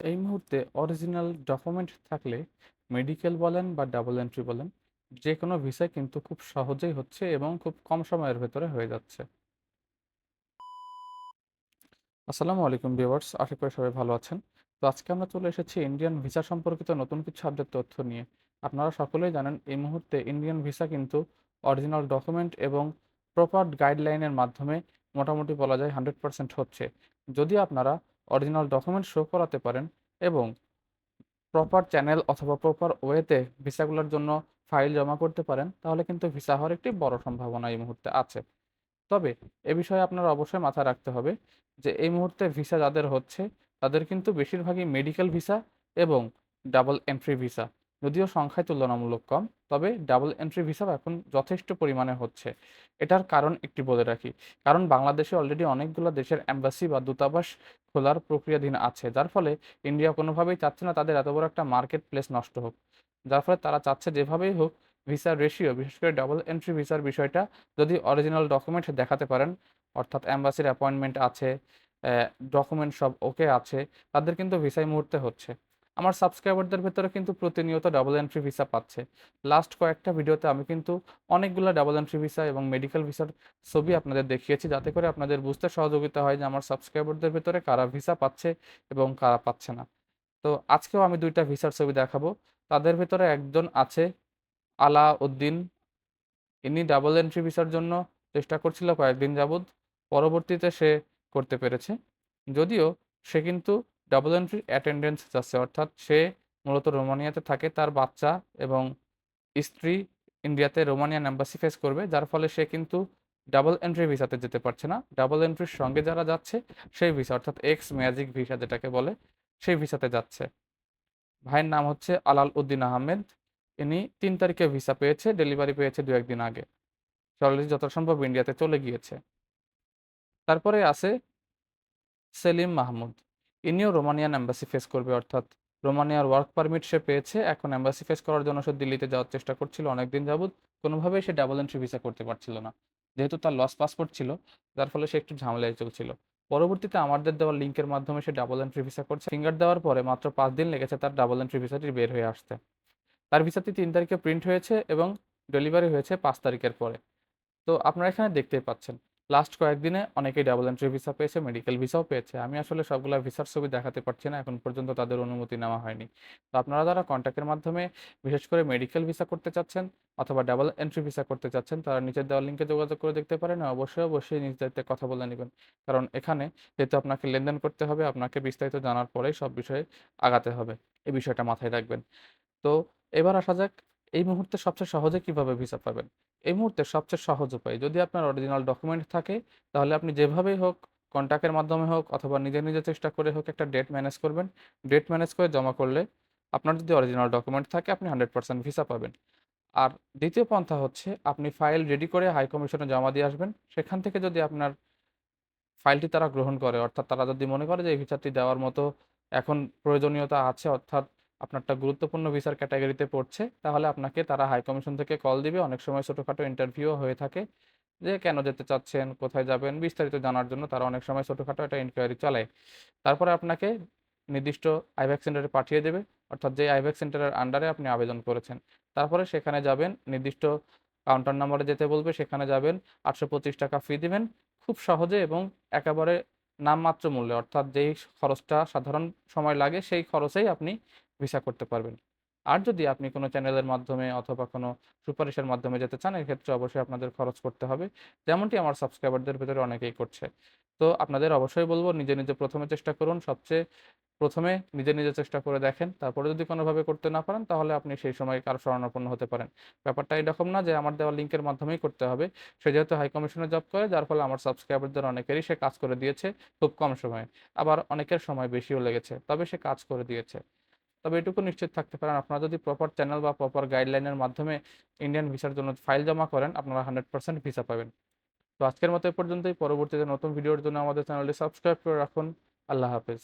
এই মুহূর্তে original document থাকলে মেডিকেল বলেন বা ডাবল এন্ট্রি বলেন, যে কোনো ভিসায় কিন্তু খুব সহজেই হচ্ছে এবং খুব কম সময়ের ভেতরে হয়ে যাচ্ছে। আসসালামু আলাইকুম ভিউয়ার্স, আশা করি সবাই ভালো আছেন। তো আজকে আমরা চলে এসেছি ইন্ডিয়ান ভিসা সম্পর্কিত নতুন কিছু আপডেট তথ্য নিয়ে। আপনারা সকলেই জানেন এই মুহূর্তে ইন্ডিয়ান ভিসা কিন্তু অরিজিনাল ডকুমেন্ট এবং প্রপার গাইডলাইনের মাধ্যমে মোটামুটি বলা যায় 100% হচ্ছে। যদি আপনারা অরিজিনাল ডকুমেন্ট শো করাতে পারেন এবং প্রপার চ্যানেল অথবা প্রপার ওয়েতে ভিসাগুলোর জন্য ফাইল জমা করতে পারেন, তাহলে কিন্তু ভিসা হওয়ার একটি বড় সম্ভাবনা এই মুহূর্তে আছে। তবে এ বিষয়ে আপনার অবশ্যই মাথায় রাখতে হবে যে এই মুহূর্তে ভিসা যাদের হচ্ছে তাদের কিন্তু বেশিরভাগই মেডিকেল ভিসা এবং ডাবল এন্ট্রি ভিসা। যদিও সংখ্যায় তুলনামূলক কম, তবে ডাবল এন্ট্রি ভিসাও এখন যথেষ্ট পরিমাণে হচ্ছে। এটার কারণ একটি বলে রাখি। কারণ বাংলাদেশে অলরেডি অনেকগুলো দেশের এম্বাসি বা দূতাবাস খোলার প্রক্রিয়াধীন আছে। যার ফলে ইন্ডিয়া কোনোভাবেই চাচ্ছে না তাদের এত বড় একটা মার্কেট প্লেস নষ্ট হোক। যার ফলে তারা চাচ্ছে যেভাবেই হোক ভিসার রেশিও, বিশেষ করে ডাবল এন্ট্রি ভিসার বিষয়টা যদি অরিজিনাল ডকুমেন্ট দেখাতে পারেন, অর্থাৎ অ্যাম্বাসির অ্যাপয়েন্টমেন্ট আছে, ডকুমেন্ট সব ওকে আছে, তাদের কিন্তু ভিসা এই মুহূর্তে হচ্ছে। আমার সাবস্ক্রাইবারদের ভেতরে কিন্তু প্রতিনিয়ত ডাবল এন্ট্রি ভিসা পাচ্ছে। লাস্ট কয়েকটা ভিডিওতে আমি কিন্তু অনেকগুলো ডাবল এন্ট্রি ভিসা এবং মেডিকেল ভিসার ছবি আপনাদের দেখিয়েছি, যাতে করে আপনাদের বুঝতে সহযোগিতা হয় যে আমার সাবস্ক্রাইবারদের ভেতরে কারা ভিসা পাচ্ছে এবং কারা পাচ্ছে না। তো আজকেও আমি ২ টা ভিসার ছবি দেখাবো। তাদের ভেতরে একজন আছে আলাউদ্দিন। ইনি ডাবল এন্ট্রি ভিসার জন্য চেষ্টা করছিল কয়েকদিন যাবৎ। পরবর্তীতে সে করতে পেরেছে। যদিও সে কিন্তু ডাবল এন্ট্রি অ্যাটেন্ডেন্স যাচ্ছে, অর্থাৎ সে মূলত রোমানিয়াতে থাকে। তার বাচ্চা এবং স্ত্রী ইন্ডিয়াতে রোমানিয়ান এম্বাসি ফেস করবে। যার ফলে সে কিন্তু ডাবল এন্ট্রি ভিসাতে যেতে পারছে না। ডাবল এন্ট্রির সঙ্গে যারা যাচ্ছে সেই ভিসা, অর্থাৎ এক্স ম্যাজিক ভিসা যেটাকে বলে, সেই ভিসাতে যাচ্ছে। ভাইয়ের নাম হচ্ছে আলাল উদ্দিন আহমেদ। ইনি ৩ তারিখে ভিসা পেয়েছে, ডেলিভারি পেয়েছে ২-১ দিন আগে। সে অলরেডি যথাসম্ভব ইন্ডিয়াতে চলে গিয়েছে। তারপরে আছে সেলিম মাহমুদ। ইনিও রোমানিয়ান এম্বাসি ফেস করবে, অর্থাৎ রোমানিয়ার ওয়ার্ক পারমিট সে পেয়েছে। এখন এম্বাসি ফেস করার জন্য সে দিল্লিতে যাওয়ার চেষ্টা করছিল অনেকদিন যাবৎ। কোনোভাবেই সে ডাবল এন্ট্রি ভিসা করতে পারছিল না। যেহেতু তার লস পাসপোর্ট ছিল, যার ফলে সে একটু ঝামেলায় চলছিল। পরবর্তীতে আমাদের দেওয়া লিঙ্কের মাধ্যমে সে ডাবল এন্ট্রি ভিসা করছে। ফিঙ্গার দেওয়ার পরে মাত্র ৫ দিন লেগেছে তার ডাবল এন্ট্রি ভিসাটি বের হয়ে আসতে। তার ভিসাটি ৩ তারিখে প্রিন্ট হয়েছে এবং ডেলিভারি হয়েছে ৫ তারিখের পরে। তো আপনারা এখানে দেখতেই পাচ্ছেন, লাস্ট কয়েকদিনে অনেকেই ডাবল এন্ট্রি ভিসা পেয়েছে, মেডিকেল ভিসাও পেয়েছে। আমি আসলে সবগুলা ভিসার ছবি দেখাতে পারছি না, এখন পর্যন্ত তাদের অনুমতি নেওয়া হয়নি। তো আপনারা যারা কন্ট্যাক্টের মাধ্যমে বিশেষ করে মেডিকেল ভিসা করতে চাচ্ছেন অথবা ডাবল এন্ট্রি ভিসা করতে চাচ্ছেন, তারা নিচের দেওয়া লিঙ্কে যোগাযোগ করে দেখতে পারেন। অবশ্যই অবশ্যই নিজ দায়িত্বে কথা বলে নেবেন। কারণ এখানে যেহেতু আপনাকে লেনদেন করতে হবে, আপনাকে বিস্তারিত জানার পরেই সব বিষয়ে আগাতে হবে। এই বিষয়টা মাথায় রাখবেন। তো এবার আসা যাক, এই মুহূর্তে সবচেয়ে সহজে কিভাবে ভিসা পাবেন? এই মুহূর্তে সবচেয়ে সহজ উপায়, যদি আপনার অরিজিনাল ডকুমেন্ট থাকে, তাহলে আপনি যেভাবেই হোক, কন্ট্যাক্টের মাধ্যমে হোক অথবা নিজে, নিজে চেষ্টা করে হোক একটা ডেট ম্যানেজ করবেন। ডেট ম্যানেজ করে জমা করলে আপনার যদি অরিজিনাল ডকুমেন্ট থাকে আপনি 100% ভিসা পাবেন। আর দ্বিতীয় পন্থা হচ্ছে আপনি ফাইল রেডি করে হাই কমিশনে জমা দিয়ে আসবেন। সেখান থেকে যদি আপনার ফাইলটি তারা গ্রহণ করে, অর্থাৎ তারা যদি মনে করে যে এই ভিসাটি দেওয়ার মতো এখন প্রয়োজনীয়তা আছে, অর্থাৎ আপনারটা গুরুত্বপূর্ণ ভিসার ক্যাটাগরিতে পড়ছে, তাহলে আপনাকে তারা হাই কমিশন থেকে কল দিবে। অনেক সময় ছোটোখাটো ইন্টারভিউও হয়ে থাকে, যে কেন যেতে চাচ্ছেন, কোথায় যাবেন, বিস্তারিত জানার জন্য তারা অনেক সময় ছোটোখাটো একটা ইনকোয়ারি চালায়। তারপরে আপনাকে নির্দিষ্ট আইভ্যাক সেন্টারে পাঠিয়ে দেবে, অর্থাৎ যে আইভ্যাক সেন্টারের আন্ডারে আপনি আবেদন করেছেন। তারপরে সেখানে যাবেন, নির্দিষ্ট কাউন্টার নম্বরে যেতে বলবে, সেখানে যাবেন, ৮২৫ টাকা ফি দিবেন। খুব সহজে এবং একেবারে নামমাত্র মূল্যে, অর্থাৎ যেই খরচটা সাধারণ সময় লাগে সেই খরচেই আপনি ভিসা করতে পারবেন। আর যদি আপনি কোনো চ্যানেলের মাধ্যমে অথবা কোনো সুপারিশের মাধ্যমে যেতে চান, এক্ষেত্রে অবশ্যই আপনাদের খরচ করতে হবে। যেমনটি আমার সাবস্ক্রাইবারদের ভেতরে অনেকেই করছে। তো আপনাদের অবশ্যই বলব, নিজে, নিজে ১ম এ চেষ্টা করুন। সবচেয়ে ১ম এ নিজে, নিজে চেষ্টা করে দেখেন। তারপরে যদি কোনোভাবে করতে না পারেন, তাহলে আপনি সেই সময় কারো শরণাপন্ন হতে পারেন। ব্যাপারটা এরকম না যে আমার দেওয়া লিঙ্কের মাধ্যমেই করতে হবে। সে যেহেতু হাই কমিশনে জব করে, যার ফলে আমার সাবস্ক্রাইবারদের অনেকেরই সে কাজ করে দিয়েছে খুব কম সময়ে। আবার অনেকের সময় বেশিও লেগেছে। তবে সে কাজ করে দিয়েছে। তবে এটুকু নিশ্চিত থাকতে পারেন, আপনারা যদি প্রপার চ্যানেল বা প্রপার গাইডলাইনের মাধ্যমে ইন্ডিয়ান ভিসার জন্য ফাইল জমা করেন, আপনারা 100% ভিসা পাবেন। তো আজকের মতো এ পর্যন্তই। পরবর্তীতে নতুন ভিডিওর জন্য আমাদের চ্যানেলটি সাবস্ক্রাইব করে রাখুন। আল্লাহ হাফেজ।